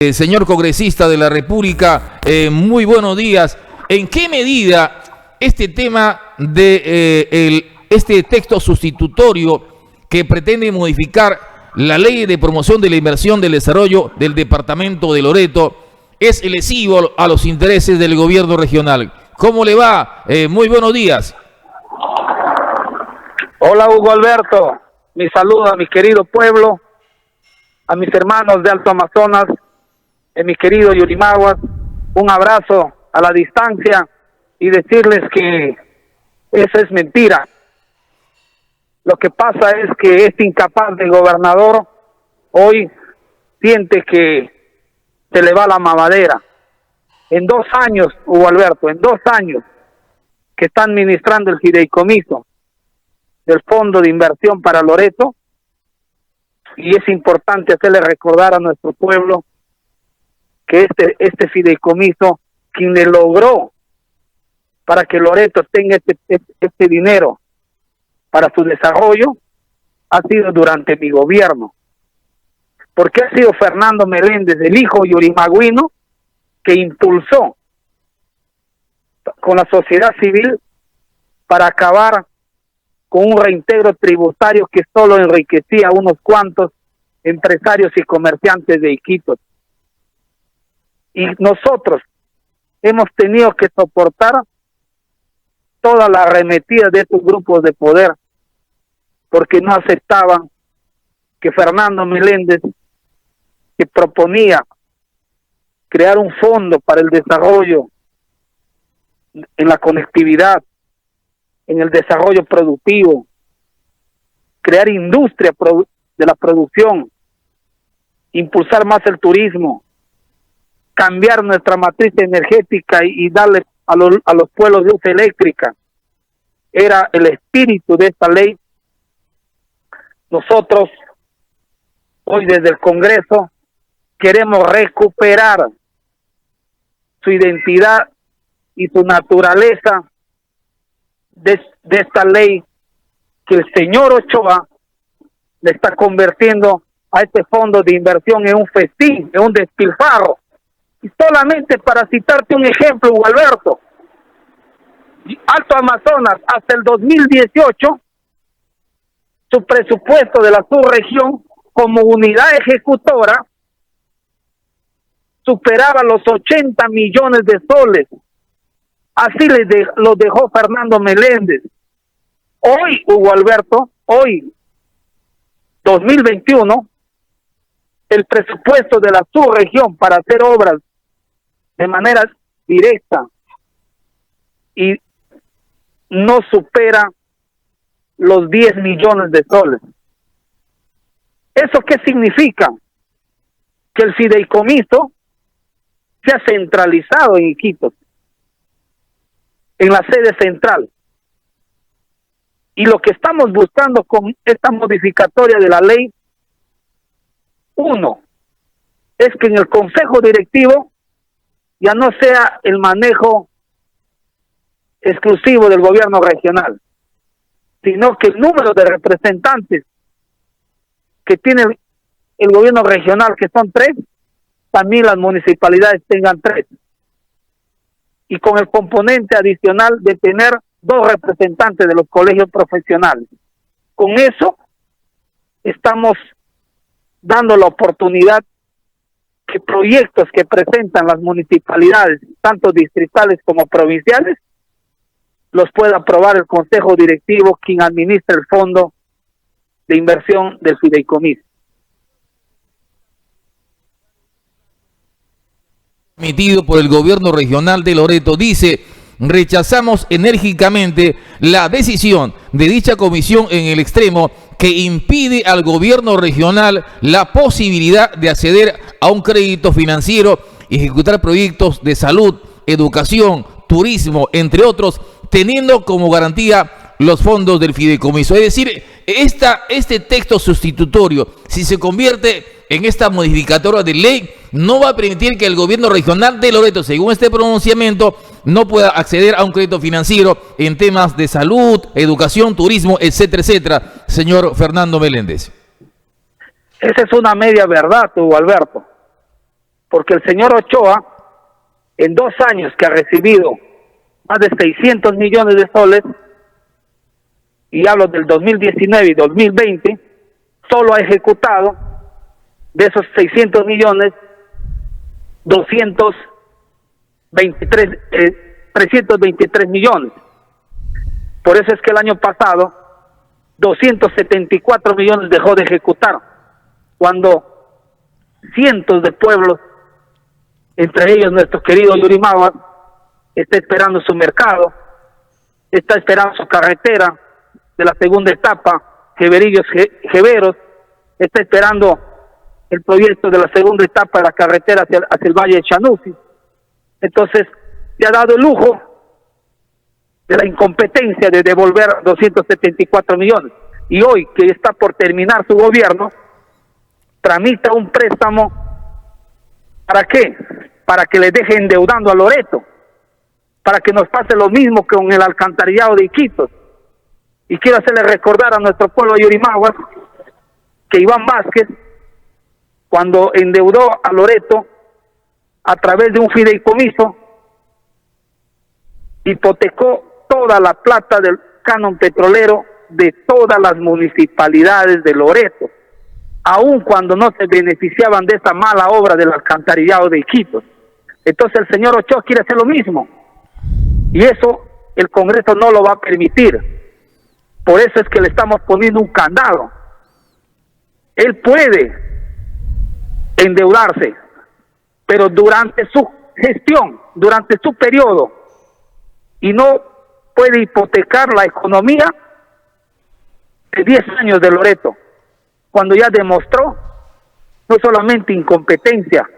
Señor congresista de la República, muy buenos días. ¿En qué medida este tema de este texto sustitutorio que pretende modificar la ley de promoción de la inversión del desarrollo del departamento de Loreto es lesivo a los intereses del gobierno regional? ¿Cómo le va? Muy buenos días. Hola Hugo Alberto, mi saludo a mi querido pueblo, a mis hermanos de Alto Amazonas, mi querido Yurimaguas, un abrazo a la distancia y decirles que eso es mentira. Lo que pasa es que este incapaz de gobernador hoy siente que se le va la mamadera. En 2 años, Hugo Alberto, en 2 años que están administrando el fideicomiso del Fondo de Inversión para Loreto, y es importante hacerle recordar a nuestro pueblo que este fideicomiso, quien le logró para que Loreto tenga este dinero para su desarrollo, ha sido durante mi gobierno, porque ha sido Fernando Meléndez, el hijo yurimaguino, que impulsó con la sociedad civil para acabar con un reintegro tributario que solo enriquecía a unos cuantos empresarios y comerciantes de Iquitos. Y nosotros hemos tenido que soportar toda la arremetida de estos grupos de poder, porque no aceptaban que Fernando Meléndez, que proponía crear un fondo para el desarrollo en la conectividad, en el desarrollo productivo, crear industria de la producción, impulsar más el turismo, cambiar nuestra matriz energética y darle a los pueblos luz eléctrica. Era el espíritu de esta ley. Nosotros, hoy desde el Congreso, queremos recuperar su identidad y su naturaleza de esta ley que el señor Ochoa le está convirtiendo a este fondo de inversión en un festín, en un despilfarro. Y solamente para citarte un ejemplo, Hugo Alberto, Alto Amazonas hasta el 2018, su presupuesto de la subregión como unidad ejecutora superaba los 80 millones de soles. Así lo dejó Fernando Meléndez. Hoy, Hugo Alberto, hoy, 2021, el presupuesto de la subregión para hacer obras de manera directa y no supera los 10 millones de soles. ¿Eso qué significa? Que el fideicomiso se ha centralizado en Iquitos, en la sede central. Y lo que estamos buscando con esta modificatoria de la ley, uno, es que en el consejo directivo ya no sea el manejo exclusivo del gobierno regional, sino que el número de representantes que tiene el gobierno regional, que son 3, también las municipalidades tengan 3. Y con el componente adicional de tener 2 representantes de los colegios profesionales. Con eso estamos dando la oportunidad que proyectos que presentan las municipalidades, tanto distritales como provinciales, los pueda aprobar el consejo directivo, quien administra el fondo de inversión del fideicomiso. Emitido por el gobierno regional de Loreto, dice: rechazamos enérgicamente la decisión de dicha comisión en el extremo que impide al gobierno regional la posibilidad de acceder a un crédito financiero y ejecutar proyectos de salud, educación, turismo, entre otros, teniendo como garantía los fondos del fideicomiso. Es decir, este texto sustitutorio, si se convierte en esta modificatoria de ley, no va a permitir que el gobierno regional de Loreto, según este pronunciamiento, no pueda acceder a un crédito financiero en temas de salud, educación, turismo, etcétera, etcétera, señor Fernando Meléndez. Esa es una media verdad, Hugo Alberto. porque el señor Ochoa, en 2 años que ha recibido más de 600 millones de soles, y hablo del 2019 y 2020, solo ha ejecutado de esos 600 millones 323 millones. Por eso es que el año pasado 274 millones dejó de ejecutar, cuando cientos de pueblos, entre ellos nuestro querido Yurimaguas, está esperando su mercado, está esperando su carretera de la segunda etapa, Jeveros, está esperando el proyecto de la segunda etapa de la carretera hacia el Valle de Chanuzi. Entonces, se ha dado el lujo de la incompetencia de devolver 274 millones. Y hoy, que está por terminar su gobierno, tramita un préstamo. ¿Para qué? Para que le deje endeudando a Loreto, para que nos pase lo mismo que con el alcantarillado de Iquitos. Y quiero hacerle recordar a nuestro pueblo de Yurimaguas que Iván Vázquez, cuando endeudó a Loreto a través de un fideicomiso, hipotecó toda la plata del canon petrolero de todas las municipalidades de Loreto, aun cuando no se beneficiaban de esa mala obra del alcantarillado de Iquitos. Entonces el señor Ochoa quiere hacer lo mismo, y eso el Congreso no lo va a permitir. Por eso es que le estamos poniendo un candado. Él puede endeudarse, pero durante su gestión, durante su periodo, y no puede hipotecar la economía de 10 años de Loreto, cuando ya demostró no solamente incompetencia,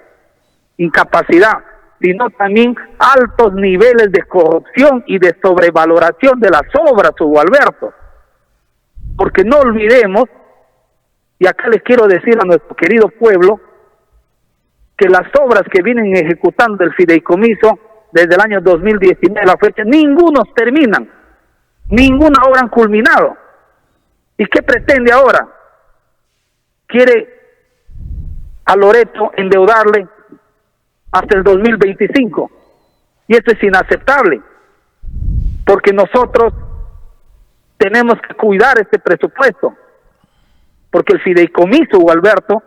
incapacidad, sino también altos niveles de corrupción y de sobrevaloración de las obras, Hugo Alberto. Porque no olvidemos, y acá les quiero decir a nuestro querido pueblo, que las obras que vienen ejecutando el fideicomiso desde el año 2019 a la fecha, ningunos terminan, ninguna obra han culminado. ¿Y qué pretende ahora? Quiere a Loreto endeudarle hasta el 2025, y esto es inaceptable, porque nosotros tenemos que cuidar este presupuesto, porque el fideicomiso, Hugo Alberto,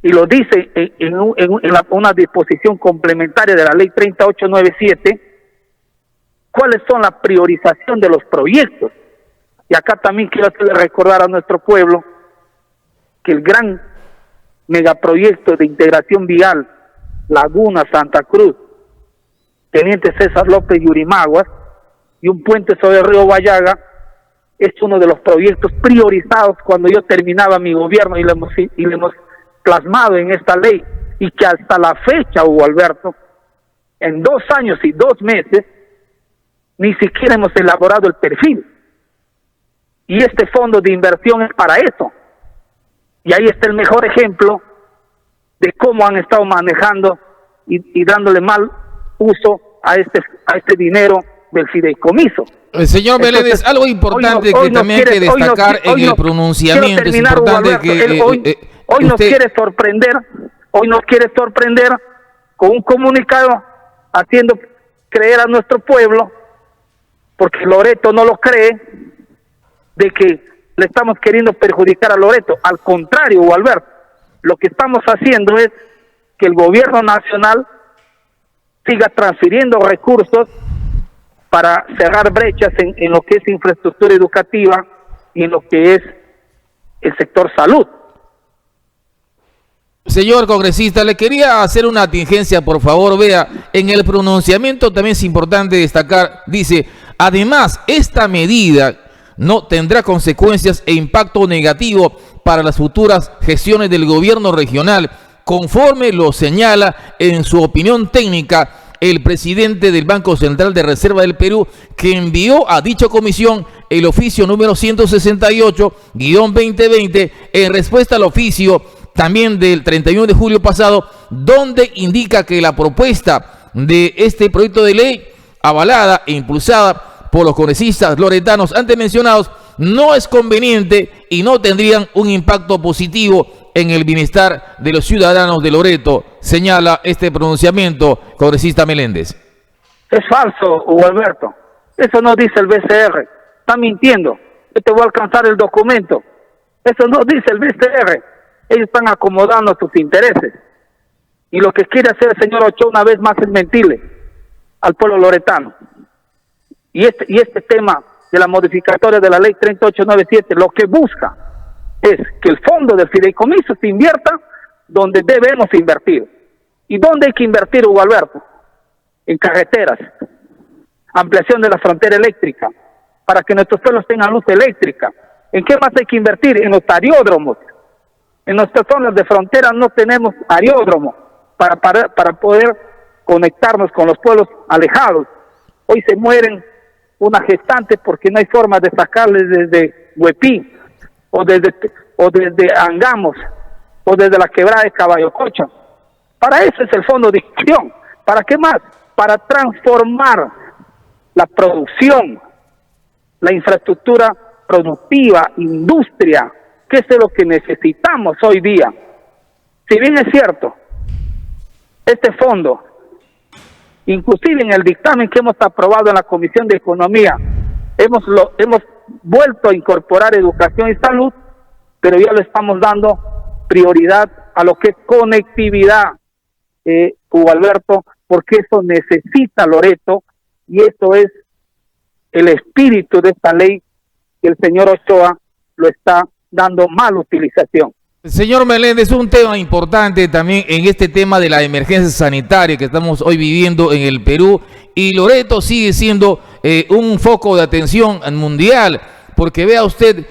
y lo dice en una disposición complementaria de la ley 3897, cuáles son la priorización de los proyectos. Y acá también quiero hacerle recordar a nuestro pueblo que el gran megaproyecto de integración vial Laguna Santa Cruz, Teniente César López Yurimaguas, y un puente sobre el río Guayaga, es uno de los proyectos priorizados cuando yo terminaba mi gobierno, y le hemos plasmado en esta ley, y que hasta la fecha, Hugo Alberto, en 2 años y 2 meses, ni siquiera hemos elaborado el perfil. Y este fondo de inversión es para eso. Y ahí está el mejor ejemplo de cómo han estado manejando y dándole mal uso a este dinero del fideicomiso. Señor Belédez, algo importante que también hay que destacar en el pronunciamiento, es importante que hoy nos quiere sorprender con un comunicado haciendo creer a nuestro pueblo, porque Loreto no lo cree, de que le estamos queriendo perjudicar a Loreto. Al contrario, Hugo Alberto, lo que estamos haciendo es que el gobierno nacional siga transfiriendo recursos para cerrar brechas en lo que es infraestructura educativa y en lo que es el sector salud. Señor congresista, le quería hacer una tingencia, por favor. Vea, en el pronunciamiento también es importante destacar, dice, además, esta medida no tendrá consecuencias e impacto negativo para las futuras gestiones del gobierno regional, conforme lo señala en su opinión técnica el presidente del Banco Central de Reserva del Perú, que envió a dicha comisión el oficio número 168-2020 en respuesta al oficio también del 31 de julio pasado, donde indica que la propuesta de este proyecto de ley, avalada e impulsada por los congresistas loretanos antes mencionados, no es conveniente y no tendrían un impacto positivo en el bienestar de los ciudadanos de Loreto, señala este pronunciamiento, congresista Meléndez. Es falso, Hugo Alberto. Eso no dice el BCR. Está mintiendo. Yo te voy a alcanzar el documento. Eso no dice el BCR. Ellos están acomodando sus intereses. Y lo que quiere hacer el señor Ochoa una vez más es mentirle al pueblo loretano. Y este tema de la modificatoria de la ley 3897, lo que busca es que el fondo del fideicomiso se invierta donde debemos invertir. ¿Y dónde hay que invertir, Hugo Alberto? En carreteras, ampliación de la frontera eléctrica, para que nuestros pueblos tengan luz eléctrica. ¿En qué más hay que invertir? En los aeródromos. En nuestras zonas de frontera no tenemos aeródromo para poder conectarnos con los pueblos alejados. Hoy se mueren unas gestantes porque no hay forma de sacarles desde Huepí, o desde Angamos, o desde la quebrada de Caballo Cocho. Para eso es el fondo de inversión. ¿Para qué más? Para transformar la producción, la infraestructura productiva, industria, que es lo que necesitamos hoy día. Si bien es cierto, este fondo, inclusive en el dictamen que hemos aprobado en la Comisión de Economía, hemos vuelto a incorporar educación y salud, pero ya le estamos dando prioridad a lo que es conectividad, Hugo Alberto, porque eso necesita Loreto, y eso es el espíritu de esta ley que el señor Ochoa lo está dando mala utilización. Señor Meléndez, un tema importante también en este tema de la emergencia sanitaria que estamos hoy viviendo en el Perú, y Loreto sigue siendo un foco de atención mundial, porque vea usted,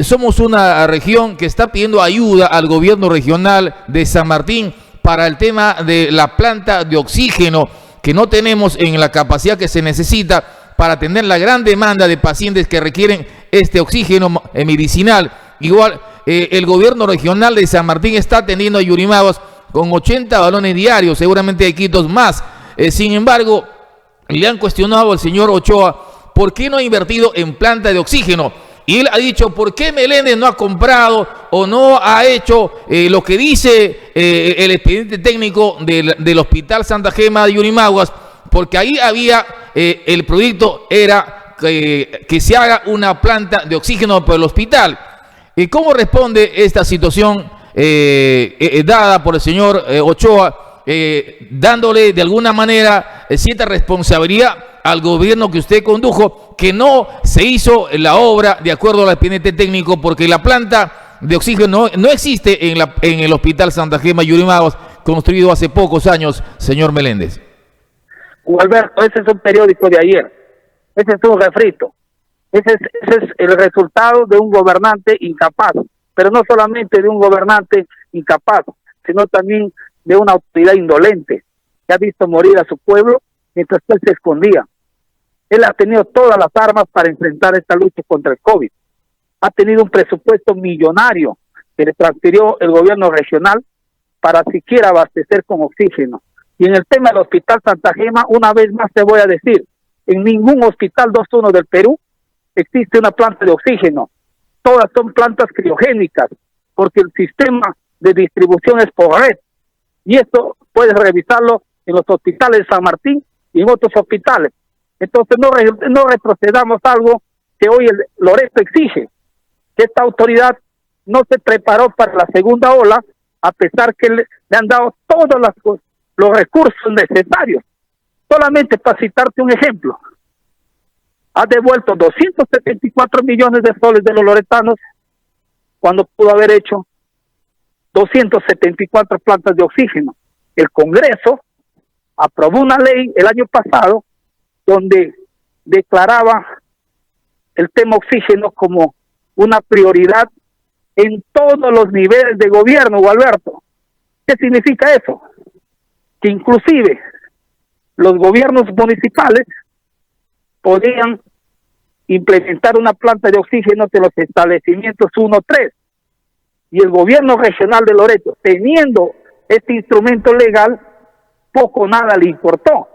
somos una región que está pidiendo ayuda al gobierno regional de San Martín para el tema de la planta de oxígeno, que no tenemos en la capacidad que se necesita para atender la gran demanda de pacientes que requieren este oxígeno medicinal. Igual, el gobierno regional de San Martín está atendiendo a Yurimaguas con 80 balones diarios, seguramente hay quitos más. Sin embargo, le han cuestionado al señor Ochoa por qué no ha invertido en planta de oxígeno. Y él ha dicho, ¿por qué Meléndez no ha comprado o no ha hecho lo que dice el expediente técnico del Hospital Santa Gema de Yurimaguas? Porque ahí había, el proyecto era que se haga una planta de oxígeno por el hospital. ¿Cómo responde esta situación dada por el señor Ochoa, dándole de alguna manera cierta responsabilidad al gobierno que usted condujo, que no se hizo la obra de acuerdo al expediente técnico, porque la planta de oxígeno no existe en el Hospital Santa Gema Yurimaguas, construido hace pocos años, señor Meléndez? Alberto, ese es un periódico de ayer, ese es un refrito, ese es el resultado de un gobernante incapaz, pero no solamente de un gobernante incapaz, sino también de una autoridad indolente, que ha visto morir a su pueblo mientras él se escondía. Él ha tenido todas las armas para enfrentar esta lucha contra el COVID. Ha tenido un presupuesto millonario que le transfirió el gobierno regional para siquiera abastecer con oxígeno. Y en el tema del Hospital Santa Gema, una vez más te voy a decir, en ningún hospital 2.1 del Perú existe una planta de oxígeno. Todas son plantas criogénicas, porque el sistema de distribución es por red. Y esto puedes revisarlo en los hospitales de San Martín y en otros hospitales. Entonces no retrocedamos algo que hoy el Loreto exige, que esta autoridad no se preparó para la segunda ola, a pesar que le han dado todos los recursos necesarios. Solamente para citarte un ejemplo, ha devuelto 274 millones de soles de los loretanos cuando pudo haber hecho 274 plantas de oxígeno. El Congreso aprobó una ley el año pasado donde declaraba el tema oxígeno como una prioridad en todos los niveles de gobierno, Alberto. ¿Qué significa eso? Que inclusive los gobiernos municipales podían implementar una planta de oxígeno de los establecimientos 1-3, y el gobierno regional de Loreto, teniendo este instrumento legal, poco o nada le importó,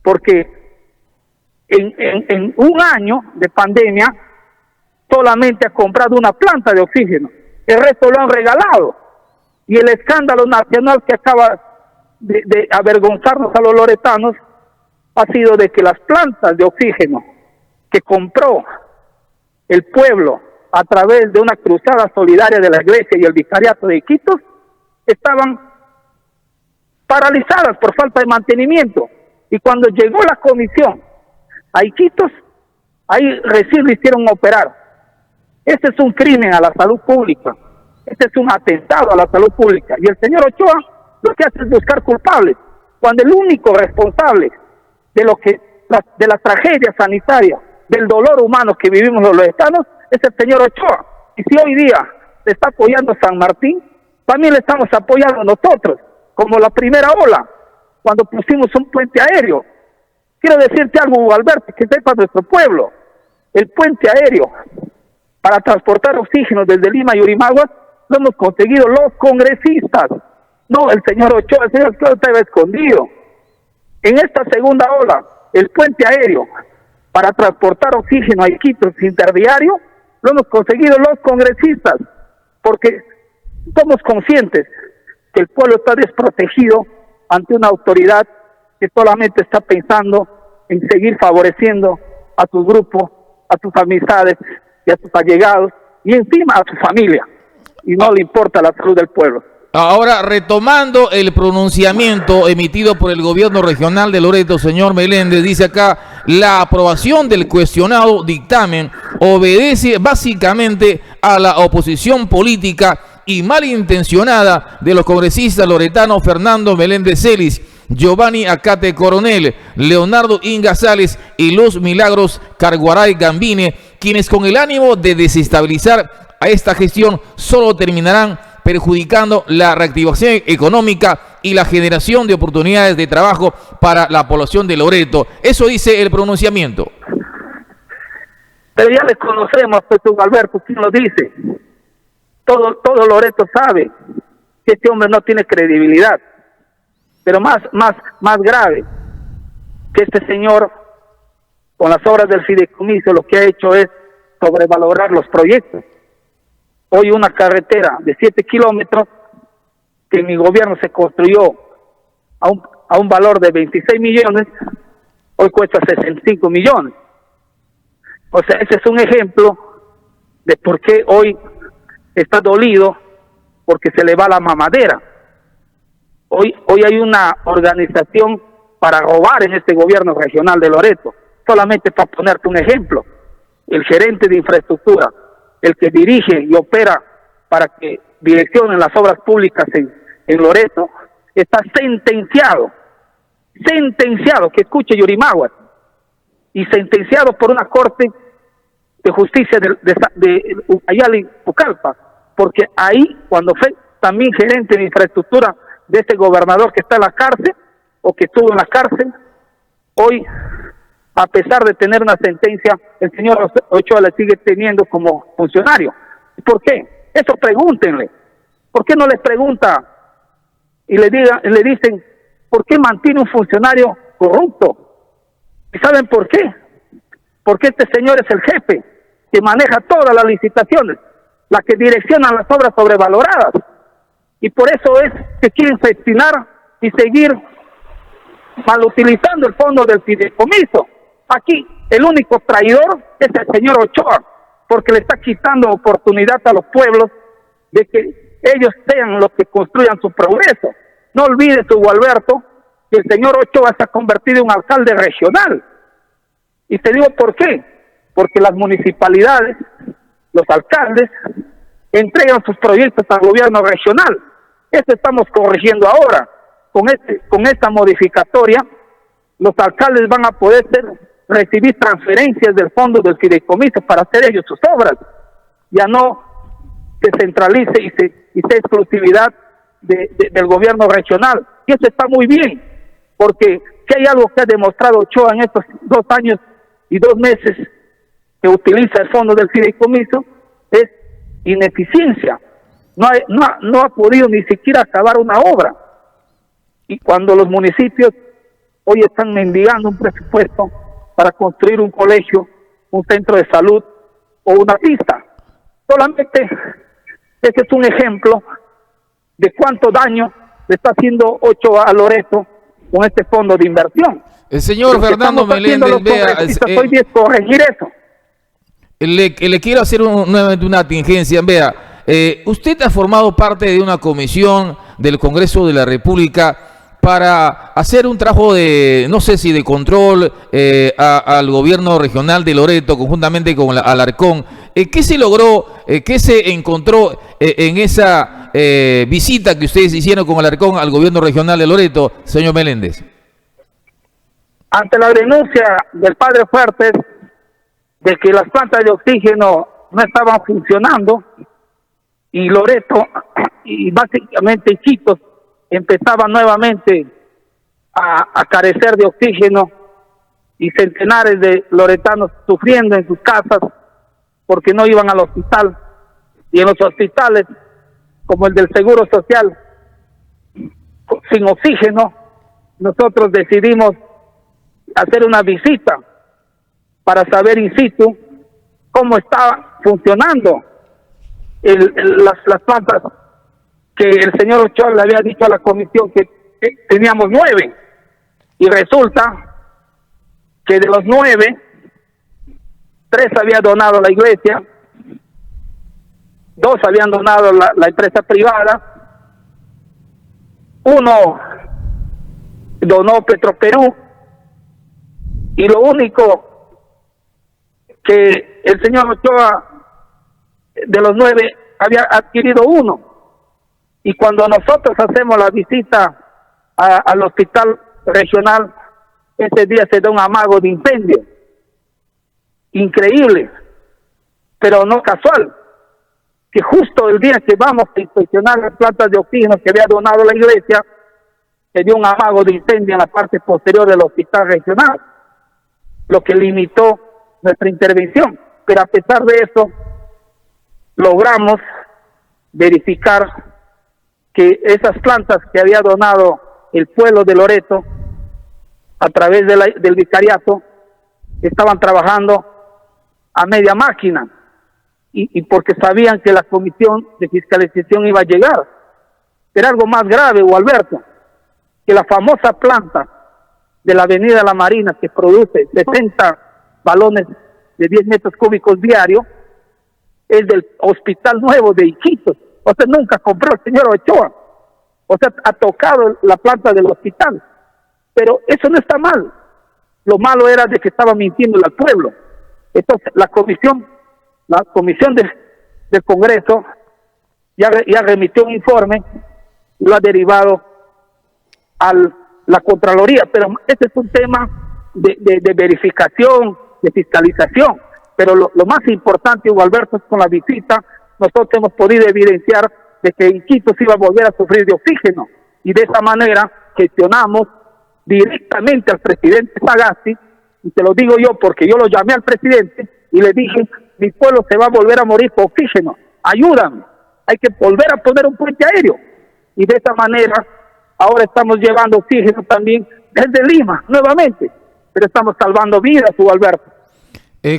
porque en un año de pandemia solamente ha comprado una planta de oxígeno. el resto lo han regalado. Y el escándalo nacional que acaba de avergonzarnos a los loretanos ha sido de que las plantas de oxígeno que compró el pueblo a través de una cruzada solidaria de la Iglesia y el Vicariato de Iquitos estaban paralizadas por falta de mantenimiento. Y cuando llegó la comisión a Iquitos, ahí recién lo hicieron operar. Este es un crimen a la salud pública. Este es un atentado a la salud pública. Y el señor Ochoa lo que hace es buscar culpables, cuando el único responsable de de la tragedia sanitaria, del dolor humano que vivimos los loretanos, es el señor Ochoa. Y si hoy día le está apoyando San Martín, también le estamos apoyando nosotros, como la primera ola, cuando pusimos un puente aéreo. Quiero decirte algo, Hugo Alberto, que sepa nuestro pueblo. El puente aéreo para transportar oxígeno desde Lima y Yurimaguas lo hemos conseguido los congresistas, no el señor Ochoa. El señor Ochoa estaba escondido. En esta segunda ola, el puente aéreo para transportar oxígeno a Iquitos interdiario lo hemos conseguido los congresistas, porque somos conscientes que el pueblo está desprotegido ante una autoridad que solamente está pensando en seguir favoreciendo a sus grupos, a sus amistades y a sus allegados, y encima a su familia, y no le importa la salud del pueblo. Ahora, retomando el pronunciamiento emitido por el gobierno regional de Loreto, señor Meléndez, dice acá: la aprobación del cuestionado dictamen obedece básicamente a la oposición política y malintencionada de los congresistas loretanos Fernando Meléndez Celis, Giovanni Acate Coronel, Leonardo Inga Sales y Luz Milagros Carguaray Gambine, quienes con el ánimo de desestabilizar a esta gestión solo terminarán perjudicando la reactivación económica y la generación de oportunidades de trabajo para la población de Loreto. Eso dice el pronunciamiento. Pero ya les conocemos, pues, Hugo Alberto, ¿quién lo dice? Todo Loreto sabe que este hombre no tiene credibilidad. Pero más grave, que este señor, con las obras del fideicomiso, lo que ha hecho es sobrevalorar los proyectos. Hoy una carretera de 7 kilómetros que en mi gobierno se construyó a un valor de 26 millones, hoy cuesta 65 millones. O sea, ese es un ejemplo de por qué hoy está dolido, porque se le va la mamadera. Hoy hay una organización para robar en este gobierno regional de Loreto. Solamente para ponerte un ejemplo, el gerente de infraestructura, el que dirige y opera para que direccionen las obras públicas en Loreto, está sentenciado, que escuche Yurimaguas, y sentenciado por una corte de justicia de Ucayali y Pucallpa, porque ahí, cuando fue también gerente de infraestructura de este gobernador que está en la cárcel, o que estuvo en la cárcel, hoy, a pesar de tener una sentencia, el señor Ochoa la sigue teniendo como funcionario. ¿Por qué? Eso pregúntenle. ¿Por qué no les pregunta y le dicen por qué mantiene un funcionario corrupto? ¿Y saben por qué? Porque este señor es el jefe que maneja todas las licitaciones, la que direcciona las obras sobrevaloradas. Y por eso es que quieren festinar y seguir malutilizando el fondo del fideicomiso. Aquí el único traidor es el señor Ochoa, porque le está quitando oportunidad a los pueblos de que ellos sean los que construyan su progreso. No olvides, Hugo Alberto, que el señor Ochoa se ha convertido en un alcalde regional. Y te digo por qué. Porque las municipalidades, los alcaldes, entregan sus proyectos al gobierno regional. Eso estamos corrigiendo ahora. Con esta modificatoria, los alcaldes van a poder recibir transferencias del fondo del fideicomiso para hacer ellos sus obras. Ya no se centralice y sea exclusividad del gobierno regional. Y eso está muy bien, porque si hay algo que ha demostrado Ochoa en estos 2 años y 2 meses que utiliza el fondo del fideicomiso, es ineficiencia. No ha podido ni siquiera acabar una obra. Y cuando los municipios hoy están mendigando un presupuesto para construir un colegio, un centro de salud o una pista, solamente Ese es un ejemplo de cuánto daño le está haciendo Ochoa a Loreto con este fondo de inversión. El señor Fernando Meléndez, vea, estoy bien corregir eso. Le quiero hacer nuevamente una contingencia. Vea, usted ha formado parte de una comisión del Congreso de la República para hacer un trabajo de, no sé si de control al gobierno regional de Loreto, conjuntamente con Alarcón. ¿Qué se logró, qué se encontró en esa visita que ustedes hicieron con Alarcón al gobierno regional de Loreto, señor Meléndez? Ante la denuncia del padre Fuertes de que las plantas de oxígeno no estaban funcionando y Loreto y básicamente Iquitos empezaban nuevamente a carecer de oxígeno y centenares de loretanos sufriendo en sus casas porque no iban al hospital, y en los hospitales como el del Seguro Social sin oxígeno, nosotros decidimos hacer una visita para saber in situ cómo estaba funcionando las plantas que el señor Ochoa le había dicho a la comisión que teníamos 9, y resulta que de los 9, 3 había donado la iglesia, 2 habían donado la empresa privada, 1 donó Petroperú, y lo único que el señor Ochoa de los 9 había adquirido 1. Y cuando nosotros hacemos la visita al hospital regional, ese día se da un amago de incendio increíble, pero no casual, que justo el día que vamos a inspeccionar las plantas de oxígeno que había donado la iglesia, se dio un amago de incendio en la parte posterior del hospital regional, lo que limitó nuestra intervención. Pero a pesar de eso, logramos verificar que esas plantas que había donado el pueblo de Loreto a través del vicariato estaban trabajando a media máquina, y porque sabían que la comisión de fiscalización iba a llegar. Pero algo más grave, Alberto, que la famosa planta de la avenida La Marina, que produce 60 balones de 10 metros cúbicos diarios, es del Hospital Nuevo de Iquitos. O sea, nunca compró el señor Ochoa. O sea, ha tocado la planta del hospital. Pero eso no está mal. Lo malo era de que estaba mintiendo al pueblo. Entonces, la comisión del Congreso ya remitió un informe, lo ha derivado a la Contraloría, pero este es un tema de verificación, de fiscalización. Pero lo más importante, Hugo Alberto, es con la visita, nosotros hemos podido evidenciar de que Iquitos iba a volver a sufrir de oxígeno, y de esa manera gestionamos directamente al presidente Sagasti, y te lo digo yo porque yo lo llamé al presidente y le dije: mi pueblo se va a volver a morir por oxígeno, ayúdame, hay que volver a poner un puente aéreo. Y de esa manera ahora estamos llevando oxígeno también desde Lima nuevamente, pero estamos salvando vidas, Hugo Alberto.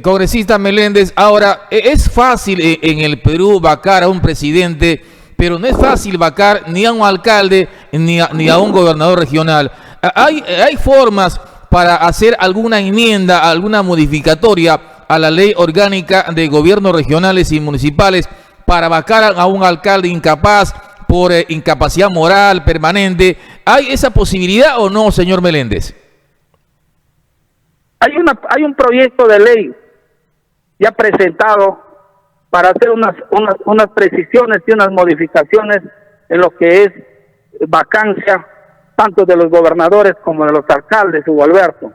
Congresista Meléndez, ahora es fácil en el Perú vacar a un presidente, pero no es fácil vacar ni a un alcalde ni a un gobernador regional. Hay formas para hacer alguna enmienda, alguna modificatoria a la ley orgánica de gobiernos regionales y municipales para vacar a un alcalde incapaz por incapacidad moral permanente. ¿Hay esa posibilidad o no, señor Meléndez? Hay un proyecto de ley ya presentado para hacer unas precisiones y unas modificaciones en lo que es vacancia tanto de los gobernadores como de los alcaldes, Hugo Alberto.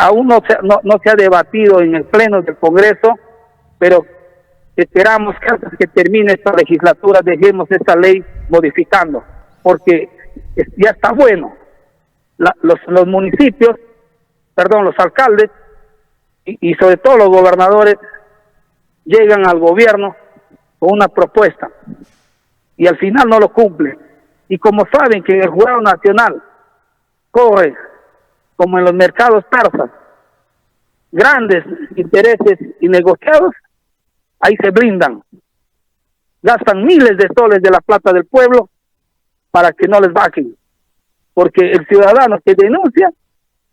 Aún no se ha debatido en el pleno del Congreso, pero esperamos que antes que termine esta legislatura dejemos esta ley modificando, porque ya está bueno. Los municipios, los alcaldes y sobre todo los gobernadores llegan al gobierno con una propuesta y al final no lo cumplen. Y como saben que en el Jurado Nacional corre, como en los mercados persas, grandes intereses y negociados, ahí se blindan. gastan miles de soles de la plata del pueblo para que no les bajen, porque el ciudadano que denuncia,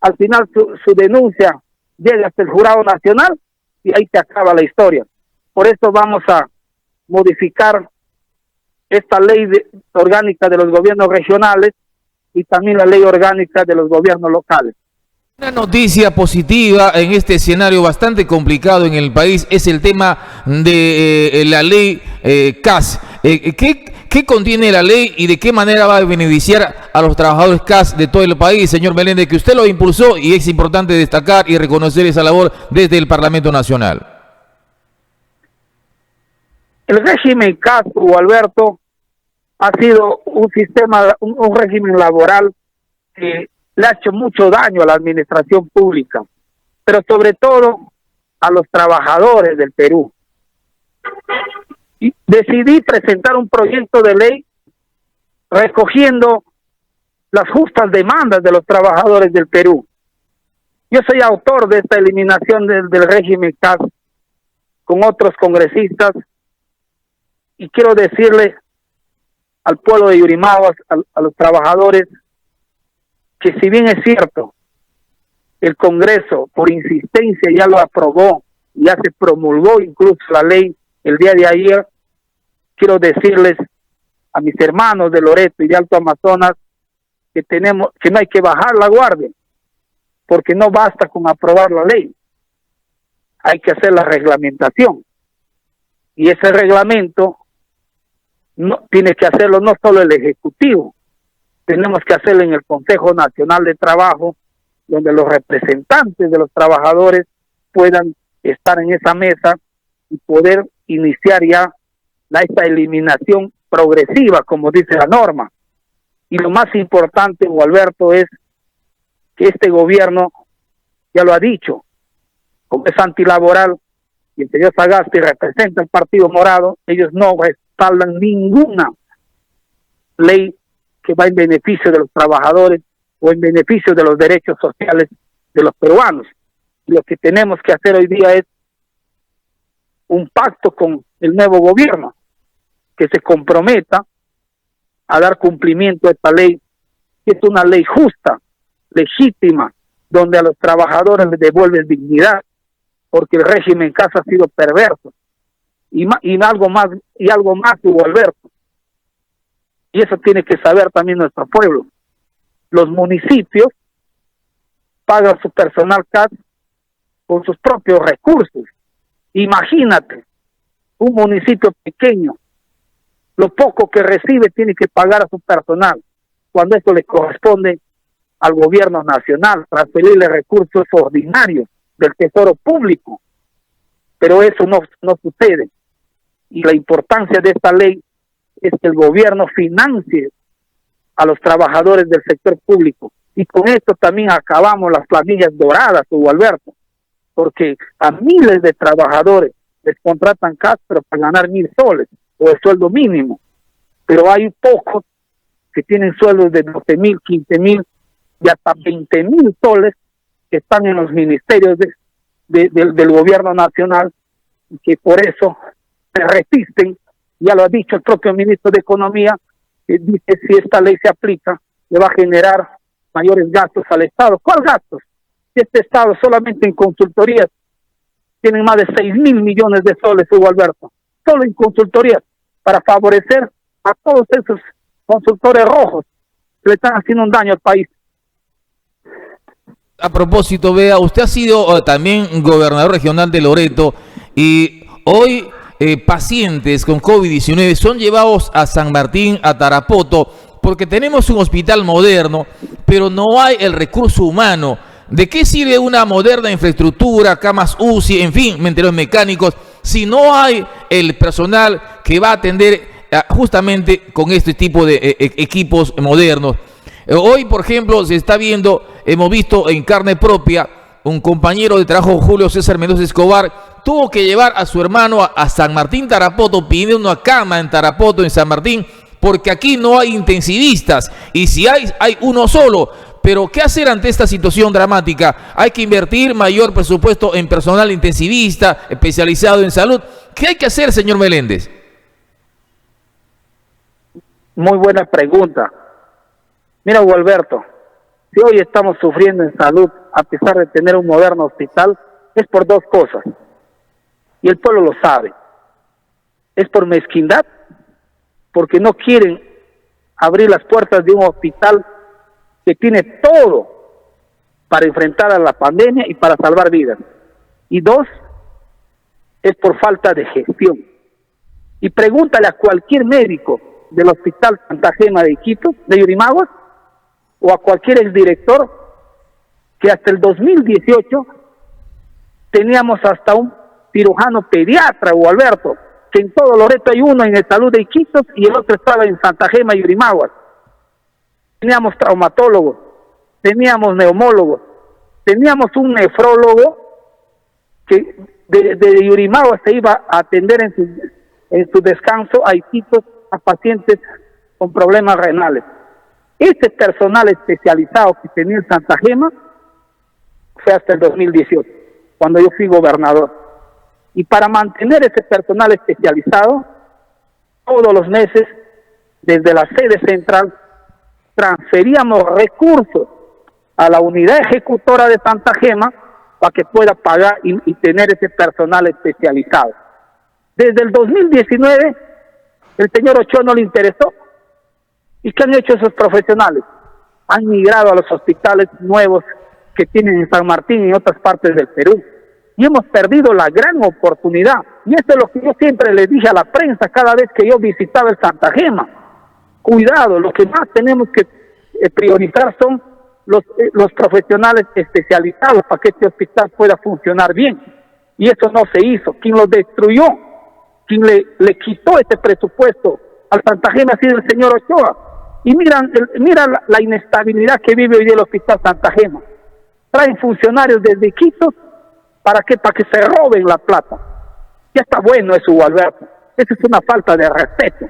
al final su denuncia llega hasta el Jurado Nacional y ahí se acaba la historia. Por eso vamos a modificar esta ley orgánica de los gobiernos regionales y también la ley orgánica de los gobiernos locales. Una noticia positiva en este escenario bastante complicado en el país es el tema de la ley CAS. ¿Qué contiene la ley y de qué manera va a beneficiar a los trabajadores CAS de todo el país, señor Meléndez, que usted lo impulsó y es importante destacar y reconocer esa labor desde el Parlamento Nacional? El régimen CAS, Hugo Alberto, ha sido un sistema, un régimen laboral que le ha hecho mucho daño a la administración pública, pero sobre todo a los trabajadores del Perú. Y decidí presentar un proyecto de ley recogiendo las justas demandas de los trabajadores del Perú. Yo soy autor de esta eliminación del régimen CAS con otros congresistas y quiero decirle al pueblo de Yurimaguas, a los trabajadores, que si bien es cierto, el Congreso por insistencia ya lo aprobó, ya se promulgó incluso la ley el día de ayer, quiero decirles a mis hermanos de Loreto y de Alto Amazonas que no hay que bajar la guardia, porque no basta con aprobar la ley, hay que hacer la reglamentación, y ese reglamento no tiene que hacerlo no solo el Ejecutivo, tenemos que hacerlo en el Consejo Nacional de Trabajo, donde los representantes de los trabajadores puedan estar en esa mesa y poder iniciar ya esta eliminación progresiva, como dice la norma. Y lo más importante, Hugo Alberto, es que este gobierno ya lo ha dicho, como es antilaboral, y el señor Sagasti representa el Partido Morado, ellos no respaldan ninguna ley que va en beneficio de los trabajadores o en beneficio de los derechos sociales de los peruanos. Y lo que tenemos que hacer hoy día es un pacto con el nuevo gobierno, que se comprometa a dar cumplimiento a esta ley, que es una ley justa, legítima, donde a los trabajadores les devuelven dignidad, porque el régimen CAS ha sido perverso. Y algo más, Hugo Alberto, y eso tiene que saber también nuestro pueblo. Los municipios pagan su personal CAS con sus propios recursos. Imagínate, un municipio pequeño, lo poco que recibe tiene que pagar a su personal, cuando esto le corresponde al gobierno nacional, transferirle recursos ordinarios del tesoro público. Pero eso no sucede. Y la importancia de esta ley es que el gobierno financie a los trabajadores del sector público. Y con esto también acabamos las planillas doradas, Hugo Alberto, porque a miles de trabajadores les contratan CAS, pero para ganar 1,000 soles, o el sueldo mínimo. Pero hay pocos que tienen sueldos de 12,000, 15,000 y hasta 20,000 soles que están en los ministerios del gobierno nacional, y que por eso se resisten. Ya lo ha dicho el propio ministro de Economía, que dice si esta ley se aplica, le va a generar mayores gastos al Estado. ¿Cuál gastos? Si este Estado solamente en consultorías tienen más de 6,000 millones de soles, Hugo Alberto, solo en consultorías, para favorecer a todos esos consultores rojos que le están haciendo un daño al país. A propósito, vea, usted ha sido también gobernador regional de Loreto y hoy pacientes con COVID-19 son llevados a San Martín, a Tarapoto, porque tenemos un hospital moderno, pero no hay el recurso humano. ¿De qué sirve una moderna infraestructura, camas UCI, en fin, ventiladores mecánicos, si no hay el personal que va a atender justamente con este tipo de equipos modernos? Hoy, por ejemplo, se está viendo, hemos visto en carne propia, un compañero de trabajo, Julio César Mendoza Escobar, tuvo que llevar a su hermano a San Martín, Tarapoto, pidiendo una cama en Tarapoto, en San Martín, porque aquí no hay intensivistas, y si hay uno solo. Pero ¿qué hacer ante esta situación dramática? Hay que invertir mayor presupuesto en personal intensivista, especializado en salud. ¿Qué hay que hacer, señor Meléndez? Muy buena pregunta. Mira, Hugo Alberto, si hoy estamos sufriendo en salud, a pesar de tener un moderno hospital, es por dos cosas. Y el pueblo lo sabe. Es por mezquindad, porque no quieren abrir las puertas de un hospital que tiene todo para enfrentar a la pandemia y para salvar vidas. Y dos, es por falta de gestión. Y pregúntale a cualquier médico del Hospital Santa Gema de Iquitos, de Yurimaguas, o a cualquier exdirector, que hasta el 2018 teníamos hasta un cirujano pediatra, Hugo Alberto, que en todo Loreto hay uno en el Salud de Iquitos y el otro estaba en Santa Gema y Yurimaguas. Teníamos traumatólogos, teníamos neumólogos, teníamos un nefrólogo que de Yurimaguas se iba a atender en su descanso a Iquitos a pacientes con problemas renales. Ese personal especializado que tenía en Santa Gema fue hasta el 2018, cuando yo fui gobernador. Y para mantener ese personal especializado, todos los meses, desde la sede central, transferíamos recursos a la unidad ejecutora de Santa Gema para que pueda pagar y tener ese personal especializado. Desde el 2019, el señor Ochoa no le interesó. ¿Y qué han hecho esos profesionales? Han migrado a los hospitales nuevos que tienen en San Martín y en otras partes del Perú. Y hemos perdido la gran oportunidad. Y eso es lo que yo siempre le dije a la prensa cada vez que yo visitaba el Santa Gema. Cuidado, lo que más tenemos que priorizar son los profesionales especializados para que este hospital pueda funcionar bien. Y eso no se hizo. Quien lo destruyó, quien le quitó ese presupuesto al Santa Gema ha sido el señor Ochoa. Y mira la inestabilidad que vive hoy el Hospital Santa Gema. Traen funcionarios desde Iquitos, ¿para qué? Para que se roben la plata. Ya está bueno eso, Hugo Alberto. Eso es una falta de respeto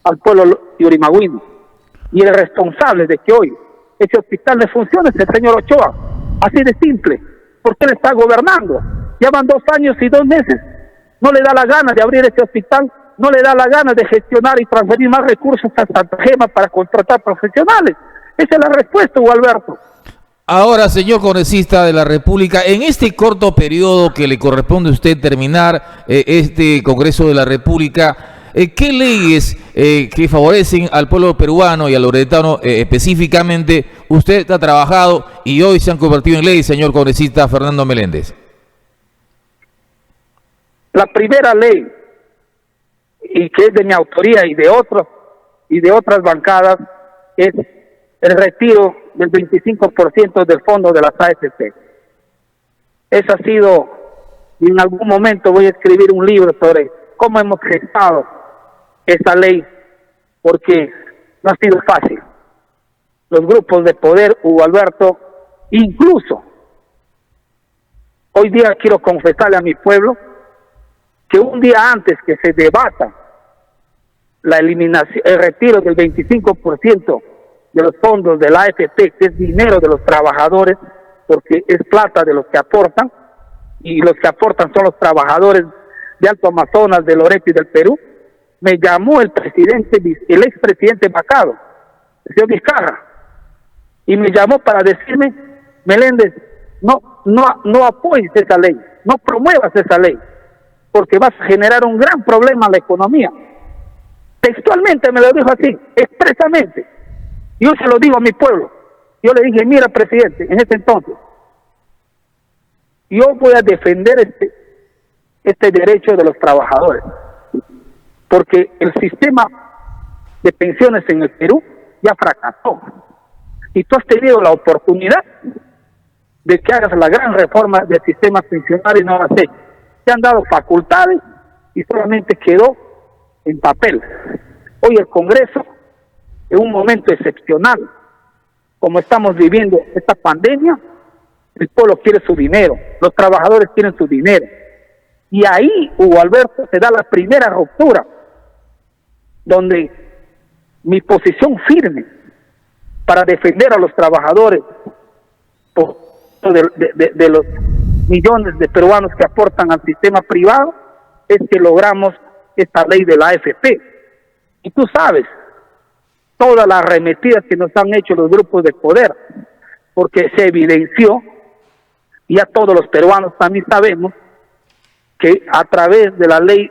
al pueblo yurimagüino. Y el responsable de que hoy ese hospital no funcione es el señor Ochoa. Así de simple. Porque él está gobernando. Ya van 2 años y 2 meses. No le da la gana de abrir ese hospital. No le da la gana de gestionar y transferir más recursos a Santa Gema para contratar profesionales. Esa es la respuesta, Hugo Alberto. Ahora, señor congresista de la República, en este corto periodo que le corresponde a usted terminar este Congreso de la República, ¿qué leyes que favorecen al pueblo peruano y al loretano específicamente usted ha trabajado y hoy se han convertido en ley, señor congresista Fernando Meléndez? La primera ley, y que es de mi autoría y de otras bancadas, es el retiro del 25% del fondo de las AFP. Esa ha sido, y en algún momento voy a escribir un libro sobre cómo hemos gestado esa ley, porque no ha sido fácil. Los grupos de poder, Hugo Alberto, incluso, hoy día quiero confesarle a mi pueblo, que un día antes que se debata la eliminación, el retiro del 25% de los fondos de la AFP, que es dinero de los trabajadores, porque es plata de los que aportan, y los que aportan son los trabajadores de Alto Amazonas, de Loreto y del Perú, me llamó el expresidente Vacado, el señor Vizcarra, y me llamó para decirme: Meléndez, no apoyes esa ley, no promuevas esa ley, porque vas a generar un gran problema a la economía. Textualmente me lo dijo así, expresamente. Yo se lo digo a mi pueblo. Yo le dije: mira, presidente, en ese entonces, yo voy a defender este derecho de los trabajadores, porque el sistema de pensiones en el Perú ya fracasó. Y tú has tenido la oportunidad de que hagas la gran reforma del sistema pensionario y no lo has hecho. Te han dado facultades y solamente quedó en papel. Hoy el Congreso, en un momento excepcional, como estamos viviendo esta pandemia, el pueblo quiere su dinero, los trabajadores quieren su dinero. Y ahí, Hugo Alberto, se da la primera ruptura, donde mi posición firme para defender a los trabajadores de los millones de peruanos que aportan al sistema privado, es que logramos esta ley de la AFP. Y tú sabes todas las arremetidas que nos han hecho los grupos de poder, porque se evidenció, y ya todos los peruanos también sabemos, que a través de la ley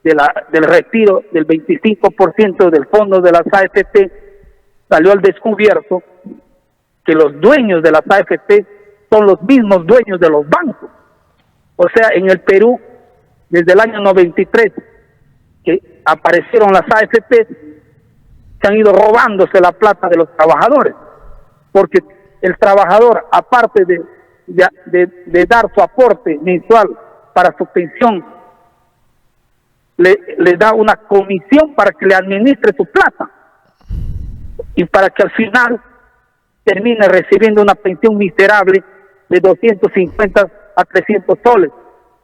del retiro del 25% del fondo de las AFP, salió al descubierto que los dueños de las AFP son los mismos dueños de los bancos. O sea, en el Perú, desde el año 93, que aparecieron las AFP, se han ido robándose la plata de los trabajadores, porque el trabajador, aparte de dar su aporte mensual para su pensión, le da una comisión para que le administre su plata, y para que al final termine recibiendo una pensión miserable de 250 a 300 soles.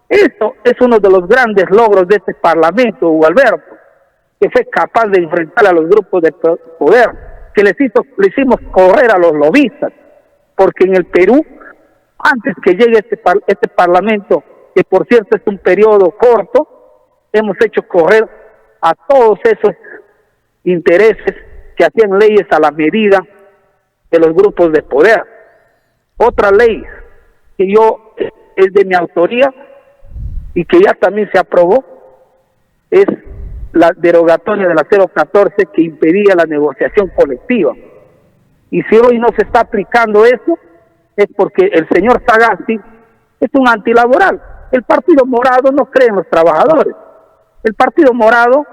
Esto es uno de los grandes logros de este Parlamento, Hugo Alberto, que fue capaz de enfrentar a los grupos de poder, que le hicimos correr a los lobistas, porque en el Perú, antes que llegue este Parlamento, que por cierto es un periodo corto, hemos hecho correr a todos esos intereses que hacían leyes a la medida de los grupos de poder. Otra ley que es de mi autoría y que ya también se aprobó es la derogatoria de la 014, que impedía la negociación colectiva. Y si hoy no se está aplicando eso, es porque el señor Sagasti es un antilaboral. El Partido Morado no cree en los trabajadores. El Partido Morado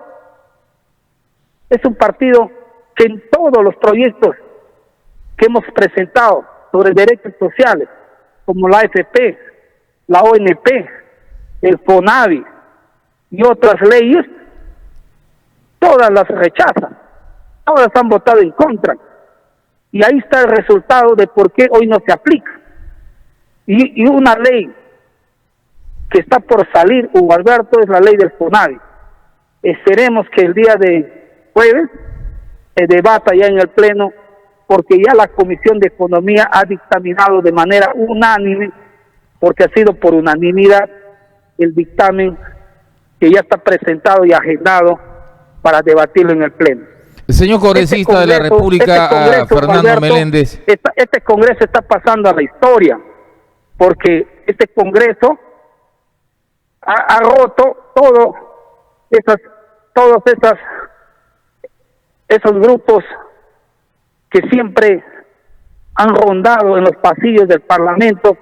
es un partido que en todos los proyectos que hemos presentado sobre derechos sociales, como la AFP, la ONP, el FONAVI y otras leyes, todas las rechazan, todas han votado en contra. Y ahí está el resultado de por qué hoy no se aplica. Y una ley que está por salir, Hugo Alberto, es la ley del FONAVI. Esperemos que el día de jueves se debata ya en el Pleno, porque ya la Comisión de Economía ha dictaminado de manera unánime, porque ha sido por unanimidad el dictamen que ya está presentado y agendado para debatirlo en el Pleno. El señor congresista de la República, Fernando Alberto Meléndez. Este Congreso está pasando a la historia, porque este Congreso ha roto todos esos grupos que siempre han rondado en los pasillos del Parlamento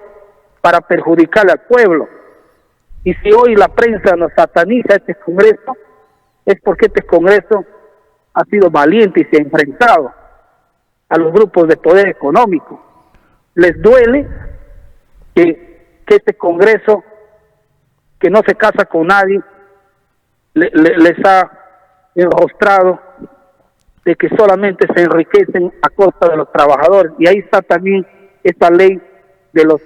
para perjudicar al pueblo. Y si hoy la prensa nos sataniza este Congreso, es porque este Congreso ha sido valiente y se ha enfrentado a los grupos de poder económico. Les duele que este Congreso, que no se casa con nadie, les ha enrostrado de que solamente se enriquecen a costa de los trabajadores. Y ahí está también esta ley de los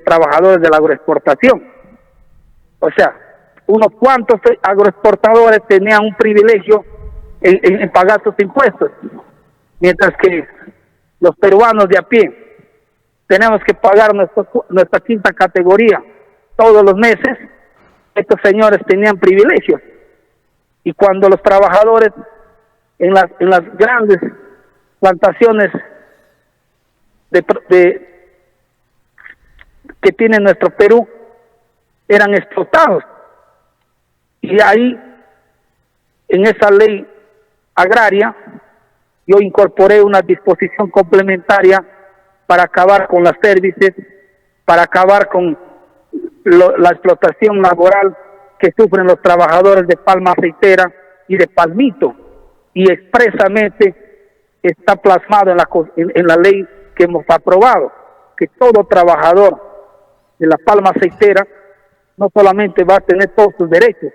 trabajadores de la agroexportación. O sea, unos cuantos agroexportadores tenían un privilegio en pagar sus impuestos, mientras que los peruanos de a pie tenemos que pagar nuestra quinta categoría todos los meses. Estos señores tenían privilegios, y cuando los trabajadores en las grandes plantaciones que tiene nuestro Perú eran explotados, y ahí en esa ley agraria yo incorporé una disposición complementaria para acabar con las services, para acabar con la explotación laboral que sufren los trabajadores de palma aceitera y de palmito, y expresamente está plasmado en la ley que hemos aprobado, que todo trabajador de la palma aceitera no solamente va a tener todos sus derechos,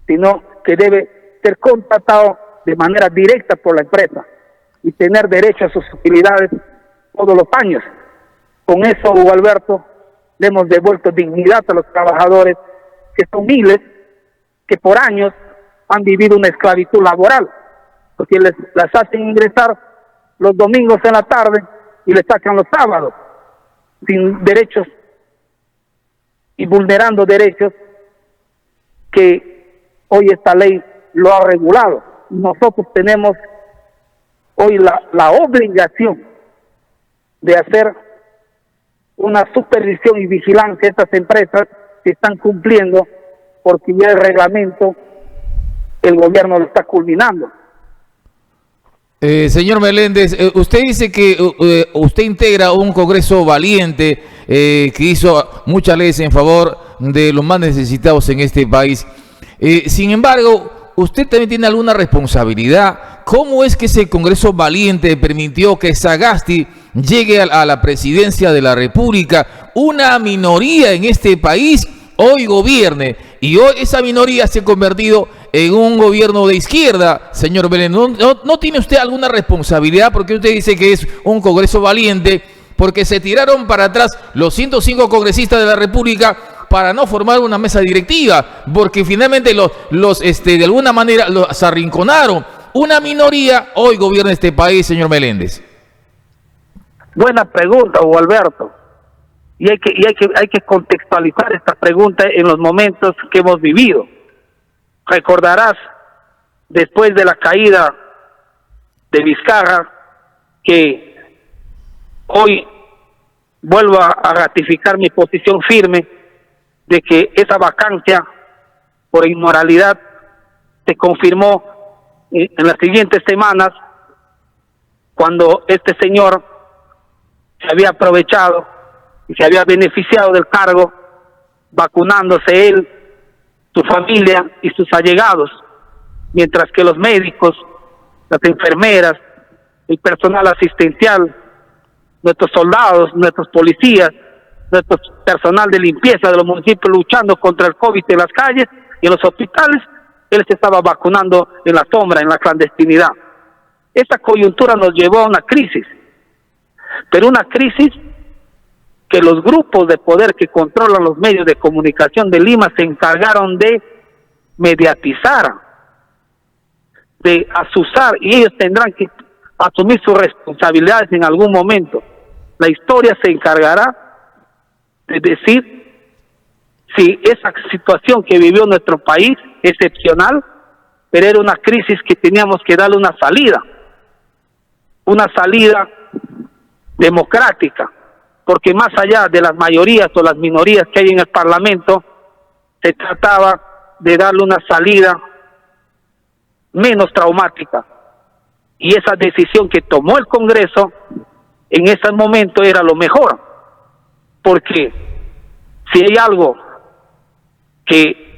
sino que debe ser contratado de manera directa por la empresa y tener derecho a sus utilidades todos los años. Con eso, Hugo Alberto, le hemos devuelto dignidad a los trabajadores, que son miles, que por años han vivido una esclavitud laboral, porque las hacen ingresar los domingos en la tarde y les sacan los sábados, sin derechos y vulnerando derechos que hoy esta ley lo ha regulado. nosotros tenemos hoy la obligación de hacer una supervisión y vigilancia a estas empresas que están cumpliendo, porque ya el reglamento el gobierno lo está culminando. Señor Meléndez, usted dice que usted integra un Congreso valiente que hizo muchas leyes en favor de los más necesitados en este país. Sin embargo, usted también tiene alguna responsabilidad. ¿Cómo es que ese Congreso valiente permitió que Sagasti llegue a la presidencia de la República? Una minoría en este país hoy gobierne, y hoy esa minoría se ha convertido en un gobierno de izquierda, señor Belén. ¿No tiene usted alguna responsabilidad? Porque usted dice que es un Congreso valiente, porque se tiraron para atrás los 105 congresistas de la República para no formar una mesa directiva, porque finalmente de alguna manera los arrinconaron. Una minoría hoy gobierna este país, señor Meléndez. Buena pregunta, Hugo Alberto. Y hay que contextualizar esta pregunta en los momentos que hemos vivido. Recordarás, después de la caída de Vizcarra, que hoy vuelvo a ratificar mi posición firme de que esa vacancia por inmoralidad se confirmó en las siguientes semanas, cuando este señor se había aprovechado y se había beneficiado del cargo, vacunándose él, su familia y sus allegados, mientras que los médicos, las enfermeras, el personal asistencial, nuestros soldados, nuestros policías, nuestro personal de limpieza de los municipios luchando contra el COVID en las calles y en los hospitales, él se estaba vacunando en la sombra, en la clandestinidad. Esta coyuntura nos llevó a una crisis, pero una crisis que los grupos de poder que controlan los medios de comunicación de Lima se encargaron de mediatizar, de azuzar, y ellos tendrán que asumir sus responsabilidades en algún momento. La historia se encargará de decir si esa situación que vivió nuestro país, excepcional, pero era una crisis que teníamos que darle una salida democrática, porque más allá de las mayorías o las minorías que hay en el Parlamento, se trataba de darle una salida menos traumática. Y esa decisión que tomó el Congreso en ese momento era lo mejor, porque si hay algo que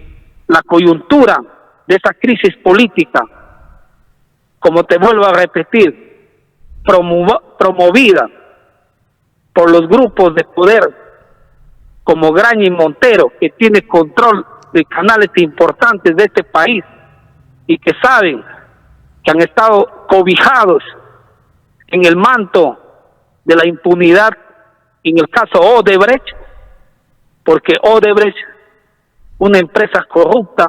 la coyuntura de esa crisis política, como te vuelvo a repetir, promovida por los grupos de poder como Graña y Montero, que tiene control de canales importantes de este país y que saben que han estado cobijados en el manto de la impunidad, en el caso Odebrecht, porque Odebrecht, una empresa corrupta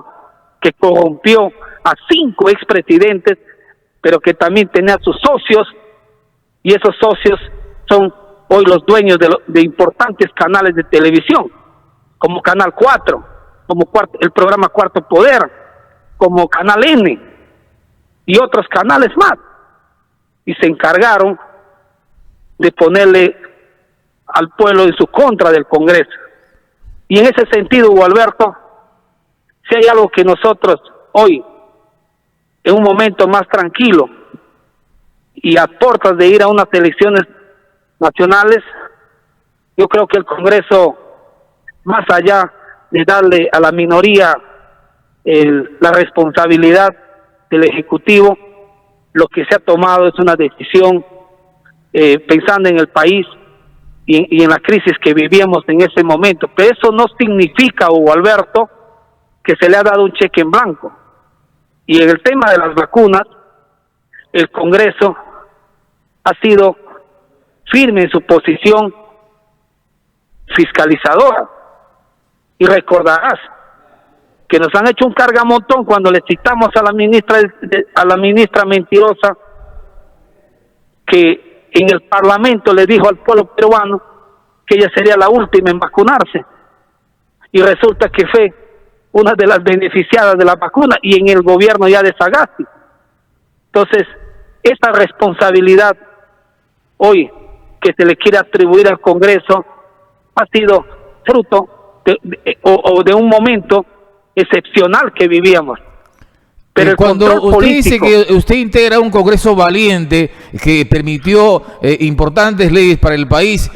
que corrompió a 5 expresidentes, pero que también tenía sus socios, y esos socios son hoy los dueños de importantes canales de televisión, como Canal 4, como el programa Cuarto Poder, como Canal N y otros canales más, y se encargaron de ponerle al pueblo en su contra del Congreso. Y en ese sentido, Hugo Alberto, si hay algo que nosotros hoy, en un momento más tranquilo y a puertas de ir a unas elecciones nacionales, yo creo que el Congreso, más allá de darle a la minoría la responsabilidad del Ejecutivo, lo que se ha tomado es una decisión pensando en el país y en la crisis que vivíamos en ese momento. Pero eso no significa, Hugo Alberto, que se le ha dado un cheque en blanco. Y en el tema de las vacunas, el Congreso ha sido firme en su posición fiscalizadora. Y recordarás que nos han hecho un cargamontón cuando le citamos a la ministra mentirosa, que en el Parlamento le dijo al pueblo peruano que ella sería la última en vacunarse, y resulta que fue una de las beneficiadas de la vacuna, y en el gobierno ya de Sagasti. Entonces, esa responsabilidad hoy que se le quiere atribuir al Congreso ha sido fruto de un momento excepcional que vivíamos. Pero el cuando control usted político, dice que usted integra un Congreso valiente que permitió importantes leyes para el país,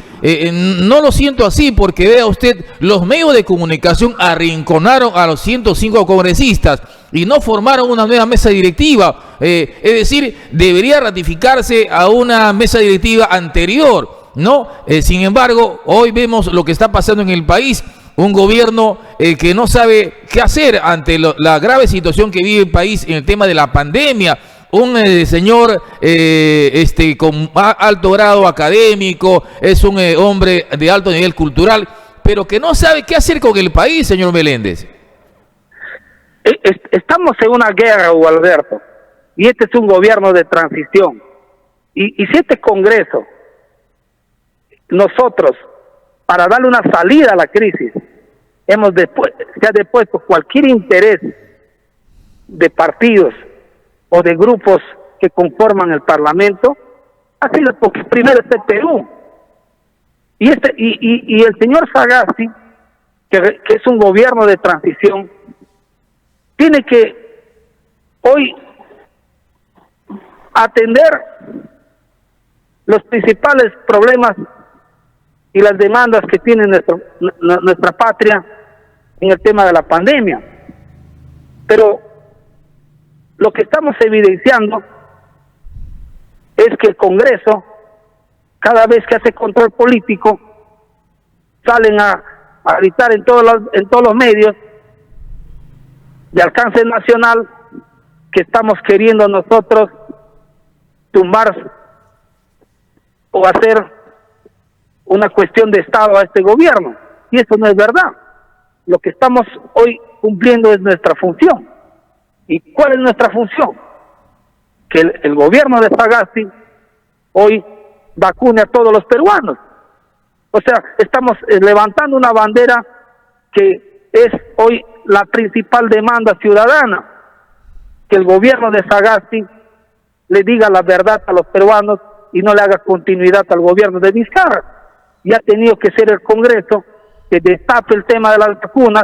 no lo siento así, porque vea usted, los medios de comunicación arrinconaron a los 105 congresistas y no formaron una nueva mesa directiva. Es decir, debería ratificarse a una mesa directiva anterior, ¿no? Sin embargo, hoy vemos lo que está pasando en el país. Un gobierno que no sabe qué hacer ante la grave situación que vive el país en el tema de la pandemia. Un señor con alto grado académico, es un hombre de alto nivel cultural, pero que no sabe qué hacer con el país, señor Meléndez. Estamos en una guerra, Hugo Alberto, y este es un gobierno de transición. Y si este Congreso, nosotros, para darle una salida a la crisis, se ha depuesto cualquier interés de partidos o de grupos que conforman el Parlamento, ha sido porque primero está el Perú. Y el señor Sagasti, que es un gobierno de transición, tiene que hoy atender los principales problemas y las demandas que tiene nuestra patria en el tema de la pandemia. Pero lo que estamos evidenciando es que el Congreso, cada vez que hace control político, salen a gritar en todos los medios de alcance nacional que estamos queriendo nosotros tumbar o hacer una cuestión de Estado a este gobierno, y eso no es verdad. Lo que estamos hoy cumpliendo es nuestra función. ¿Y cuál es nuestra función? Que el gobierno de Sagasti hoy vacune a todos los peruanos. O sea, estamos levantando una bandera que es hoy la principal demanda ciudadana, que el gobierno de Sagasti le diga la verdad a los peruanos y no le haga continuidad al gobierno de Vizcarra. Y ha tenido que ser el Congreso que destape el tema de las vacunas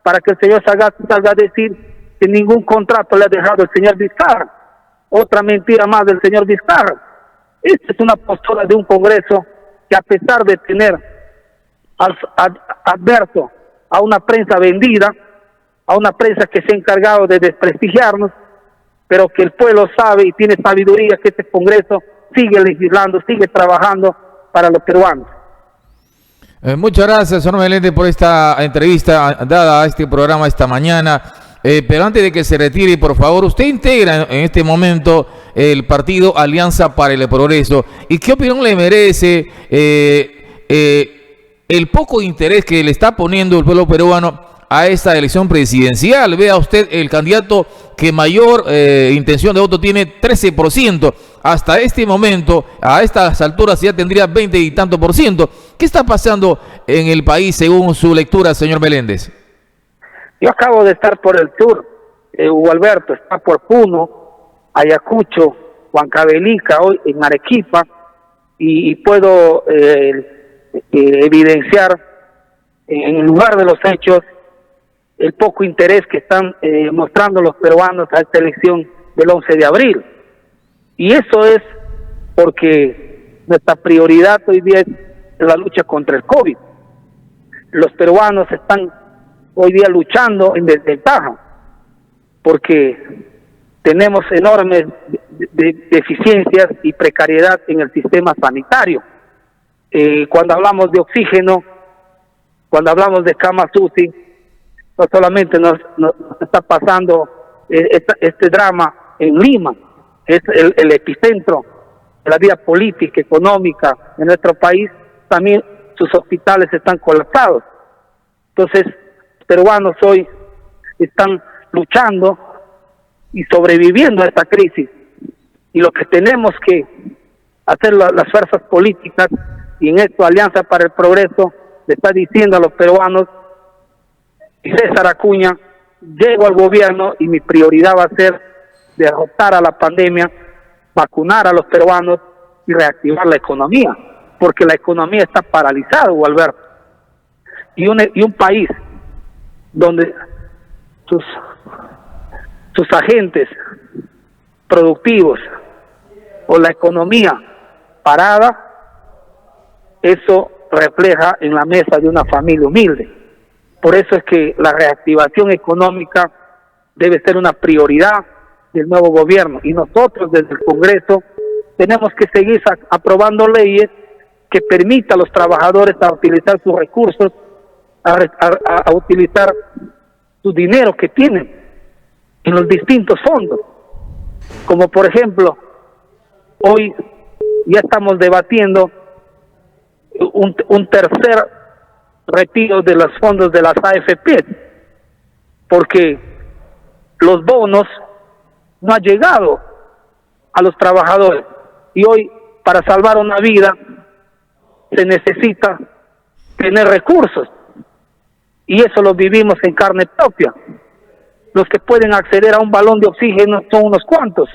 para que el señor Sagasti salga a decir que ningún contrato le ha dejado el señor Vizcarra. Otra mentira más del señor Vizcarra. Esta es una postura de un Congreso que, a pesar de tener adverso a una prensa vendida, a una prensa que se ha encargado de desprestigiarnos, pero que el pueblo sabe y tiene sabiduría que este Congreso sigue legislando, sigue trabajando para los peruanos. Muchas gracias, señor Meléndez, por esta entrevista dada a este programa esta mañana. Pero antes de que se retire, por favor, usted integra en este momento el partido Alianza para el Progreso. ¿Y qué opinión le merece el poco interés que le está poniendo el pueblo peruano a esta elección presidencial? Vea usted, el candidato que mayor intención de voto tiene 13%. Hasta este momento, a estas alturas ya tendría 20 y tanto por ciento. ¿Qué está pasando en el país según su lectura, señor Meléndez? Yo acabo de estar por el sur, Hugo Alberto, está por Puno, Ayacucho, Huancavelica, hoy en Arequipa, y puedo evidenciar en el lugar de los hechos el poco interés que están mostrando los peruanos a esta elección del 11 de abril. Y eso es porque nuestra prioridad hoy día es la lucha contra el COVID. Los peruanos están hoy día luchando en desventaja porque tenemos enormes deficiencias y precariedad en el sistema sanitario. Cuando hablamos de oxígeno, cuando hablamos de camas UCI, no solamente nos está pasando este drama en Lima, es el epicentro de la vida política, económica de nuestro país, también sus hospitales están colapsados. Entonces, los peruanos hoy están luchando y sobreviviendo a esta crisis. Y lo que tenemos que hacer las fuerzas políticas, y en esto Alianza para el Progreso le está diciendo a los peruanos, y César Acuña, llego al gobierno y mi prioridad va a ser derrotar a la pandemia, vacunar a los peruanos y reactivar la economía, porque la economía está paralizada, Gualberto. Y un país donde sus agentes productivos o la economía parada, eso refleja en la mesa de una familia humilde. Por eso es que la reactivación económica debe ser una prioridad del nuevo gobierno, y nosotros desde el Congreso tenemos que seguir aprobando leyes que permitan a los trabajadores a utilizar sus recursos, a utilizar su dinero que tienen en los distintos fondos, como por ejemplo hoy ya estamos debatiendo un tercer retiro de los fondos de las AFP, porque los bonos no han llegado a los trabajadores, y hoy para salvar una vida se necesita tener recursos, y eso lo vivimos en carne propia. Los que pueden acceder a un balón de oxígeno son unos cuantos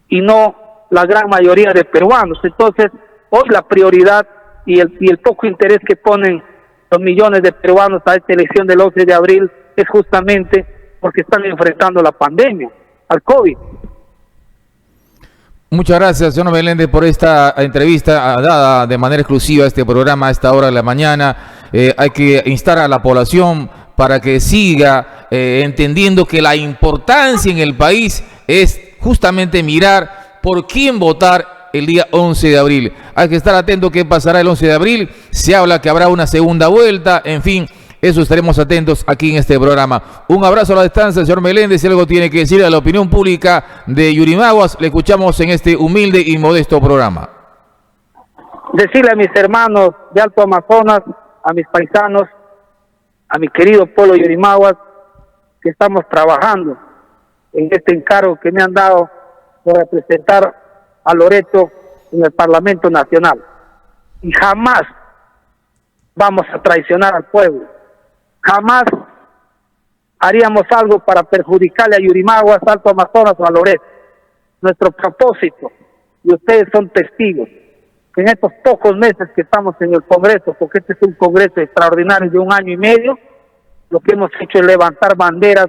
y no la gran mayoría de peruanos. Entonces hoy la prioridad y el poco interés que ponen los millones de peruanos a esta elección del 11 de abril es justamente porque están enfrentando la pandemia, al COVID. Muchas gracias, señor Meléndez, por esta entrevista dada de manera exclusiva a este programa a esta hora de la mañana. Hay que instar a la población para que siga entendiendo que la importancia en el país es justamente mirar por quién votar el día 11 de abril. Hay que estar atento a qué pasará el 11 de abril. Se habla que habrá una segunda vuelta, en fin. Eso estaremos atentos aquí en este programa. Un abrazo a la distancia, señor Meléndez. Si algo tiene que decir a la opinión pública de Yurimaguas, le escuchamos en este humilde y modesto programa. Decirle a mis hermanos de Alto Amazonas, a mis paisanos, a mi querido pueblo Yurimaguas, que estamos trabajando en este encargo que me han dado por representar a Loreto en el Parlamento Nacional. Y jamás vamos a traicionar al pueblo. Jamás haríamos algo para perjudicarle a Yurimaguas, Alto Amazonas o a Loreto. Nuestro propósito, y ustedes son testigos, que en estos pocos meses que estamos en el Congreso, porque este es un Congreso extraordinario de 1 año y medio, lo que hemos hecho es levantar banderas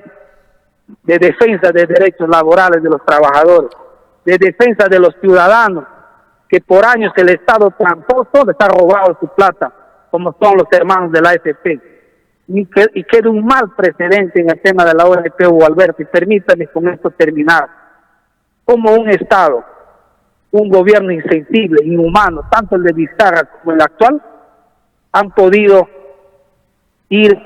de defensa de derechos laborales de los trabajadores, de defensa de los ciudadanos, que por años el Estado tramposo les ha robado su plata, como son los hermanos de la AFP. Y queda un mal precedente en el tema de la ONP, Gualberto, y permítame con esto terminar. Como un Estado, un gobierno insensible, inhumano, tanto el de Vizcarra como el actual, han podido ir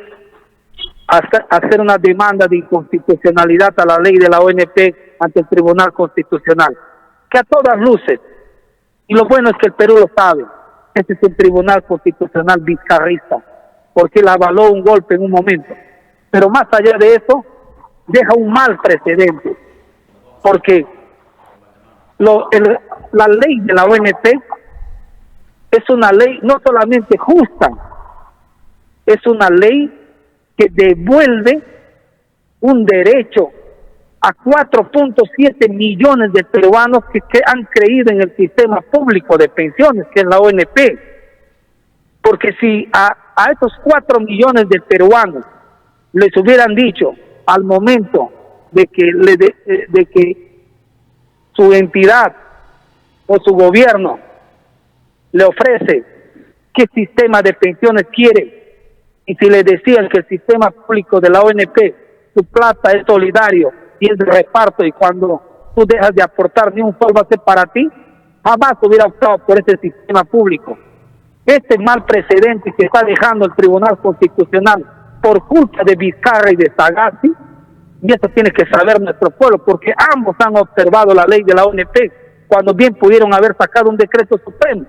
a hacer una demanda de inconstitucionalidad a la ley de la ONP ante el Tribunal Constitucional, que a todas luces, y lo bueno es que el Perú lo sabe, este es un Tribunal Constitucional vizcarrista, porque él avaló un golpe en un momento, pero más allá de eso, deja un mal precedente, porque la ley de la ONP es una ley no solamente justa, es una ley que devuelve un derecho a 4.7 millones de peruanos que han creído en el sistema público de pensiones, que es la ONP. Porque si a esos 4 millones de peruanos les hubieran dicho al momento de que su entidad o su gobierno le ofrece qué sistema de pensiones quiere, y si le decían que el sistema público de la ONP, su plata es solidario y es de reparto, y cuando tú dejas de aportar ni un sol va a ser para ti, jamás hubiera optado por ese sistema público. Este mal precedente que está dejando el Tribunal Constitucional por culpa de Vizcarra y de Sagasti, y eso tiene que saber nuestro pueblo, porque ambos han observado la ley de la ONP, cuando bien pudieron haber sacado un decreto supremo.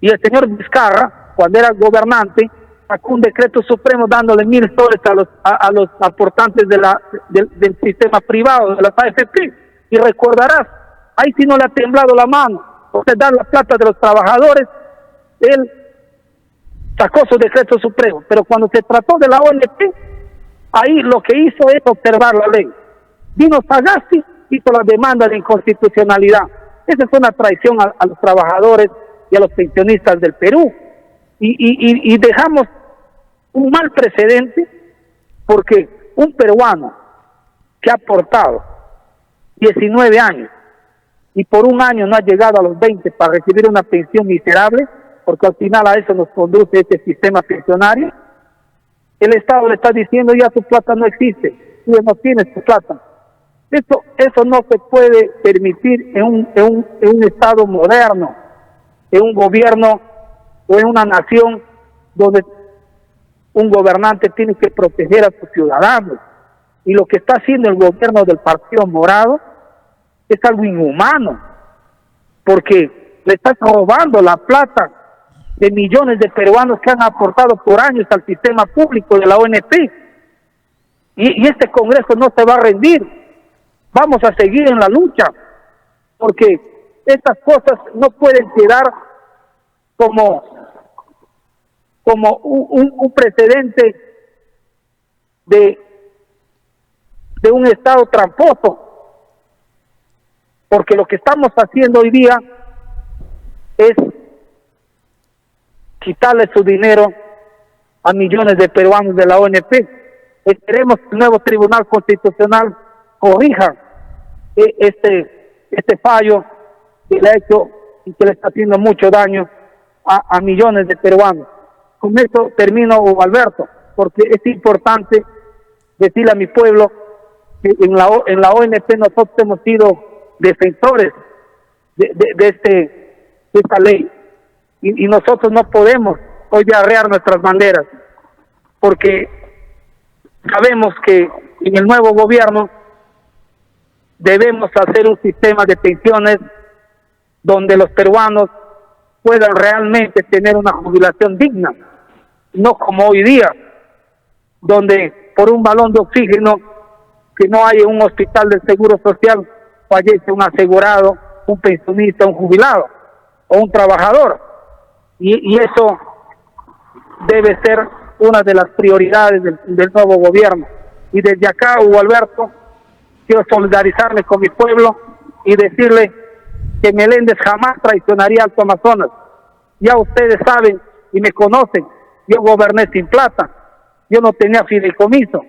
Y el señor Vizcarra, cuando era gobernante, sacó un decreto supremo dándole 1,000 soles a los aportantes del sistema privado, de las AFP. Y recordarás, ahí sí no le ha temblado la mano, porque dar la plata de los trabajadores, él sacó su decreto supremo. Pero cuando se trató de la ONP, ahí lo que hizo es observar la ley. Vino Sagasti hizo la demanda de inconstitucionalidad. Esa es una traición a los trabajadores y a los pensionistas del Perú. Y dejamos un mal precedente, porque un peruano que ha aportado 19 años y por un año no ha llegado a los 20 para recibir una pensión miserable, porque al final a eso nos conduce este sistema pensionario, el Estado le está diciendo: ya tu plata no existe, tú ya no tienes tu plata. Eso no se puede permitir en un Estado moderno, en un gobierno o en una nación donde un gobernante tiene que proteger a sus ciudadanos. Y lo que está haciendo el gobierno del Partido Morado es algo inhumano, porque le está robando la plata de millones de peruanos que han aportado por años al sistema público de la ONP. Y este Congreso no se va a rendir. Vamos a seguir en la lucha, porque estas cosas no pueden quedar como un precedente de un Estado tramposo, porque lo que estamos haciendo hoy día es quitarle su dinero a millones de peruanos de la ONP. Esperemos que el nuevo Tribunal Constitucional corrija este fallo que le ha hecho y que le está haciendo mucho daño a millones de peruanos. Con esto termino, Hugo Alberto, porque es importante decirle a mi pueblo que en la ONP nosotros hemos sido defensores de esta ley, y nosotros no podemos hoy arrear nuestras banderas, porque sabemos que en el nuevo gobierno debemos hacer un sistema de pensiones donde los peruanos puedan realmente tener una jubilación digna, no como hoy día, donde por un balón de oxígeno que no hay en un hospital del Seguro Social fallece un asegurado, un pensionista, un jubilado o un trabajador, y eso debe ser una de las prioridades del nuevo gobierno. Y desde acá, Hugo Alberto, quiero solidarizarme con mi pueblo y decirle que Meléndez jamás traicionaría a Alto Amazonas. Ya ustedes saben y me conocen, yo goberné sin plata, yo no tenía fideicomiso,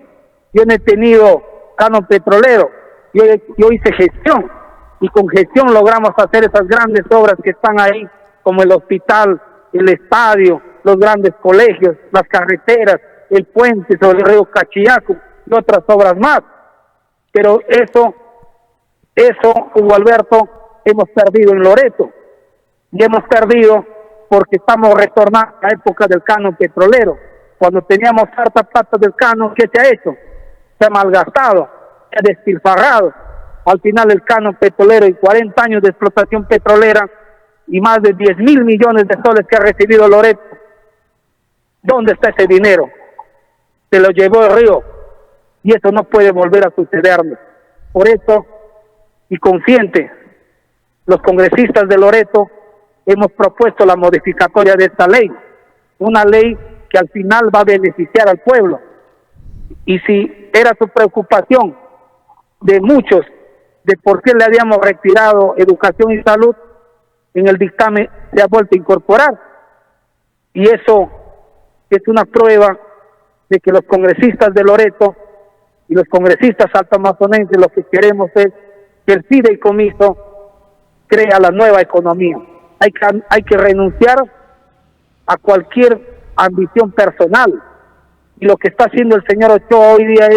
yo no he tenido canon petrolero, yo hice gestión, y con gestión logramos hacer esas grandes obras que están ahí, como el hospital, el estadio, los grandes colegios, las carreteras, el puente sobre el río Cachiyacu y otras obras más. Pero eso, Hugo Alberto, hemos perdido en Loreto, y hemos perdido porque estamos retornando a la época del canon petrolero. Cuando teníamos harta plata del canon, ¿qué se ha hecho? Se ha malgastado, se ha despilfarrado. Al final el canon petrolero y 40 años de explotación petrolera y más de 10.000 millones de soles que ha recibido Loreto, ¿dónde está ese dinero? Se lo llevó el río, y eso no puede volver a sucedernos. Por eso, y consciente, los congresistas de Loreto hemos propuesto la modificatoria de esta ley, una ley que al final va a beneficiar al pueblo. Y si era su preocupación de muchos de por qué le habíamos retirado educación y salud, en el dictamen se ha vuelto a incorporar, y eso es una prueba de que los congresistas de Loreto y los congresistas altoamazonenses lo que queremos es que el fideicomiso crea la nueva economía. Hay que renunciar a cualquier ambición personal, y lo que está haciendo el señor Ochoa hoy día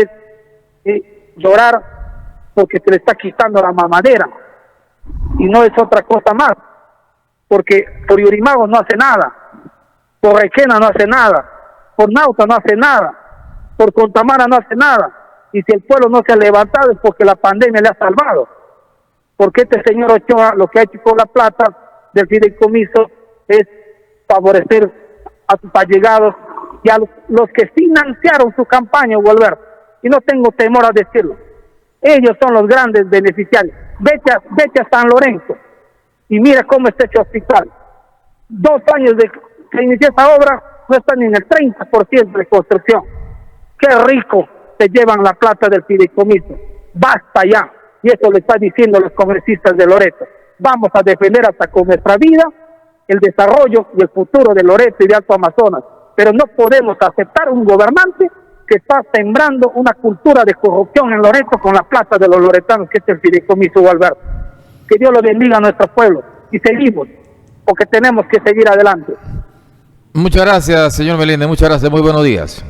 es llorar porque se le está quitando la mamadera, y no es otra cosa más, porque por Yurimaguas no hace nada, por Requena no hace nada, por Nauta no hace nada, por Contamara no hace nada, y si el pueblo no se ha levantado es porque la pandemia le ha salvado, porque este señor Ochoa lo que ha hecho con la plata del fideicomiso es favorecer a sus allegados y a los que financiaron su campaña, volver, y no tengo temor a decirlo, ellos son los grandes beneficiarios. Vete a San Lorenzo y mira cómo está este hospital. 2 años de que inició esa obra, no está ni en el 30% de construcción. Qué rico se llevan la plata del fideicomiso. Basta ya, y eso lo está diciendo los congresistas de Loreto. Vamos a defender hasta con nuestra vida el desarrollo y el futuro de Loreto y de Alto Amazonas, pero no podemos aceptar un gobernante que está sembrando una cultura de corrupción en Loreto con la plata de los loretanos, que es el fideicomiso Gualberto. Que Dios lo bendiga a nuestro pueblo y seguimos, porque tenemos que seguir adelante. Muchas gracias, señor Meléndez, muchas gracias, muy buenos días.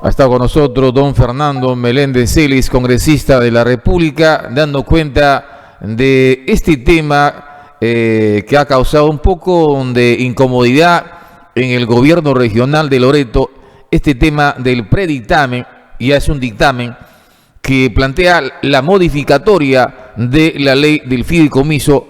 Ha estado con nosotros don Fernando Meléndez Celis, congresista de la República, dando cuenta de este tema que ha causado un poco de incomodidad en el gobierno regional de Loreto, este tema del predictamen. Ya es un dictamen que plantea la modificatoria de la ley del fideicomiso.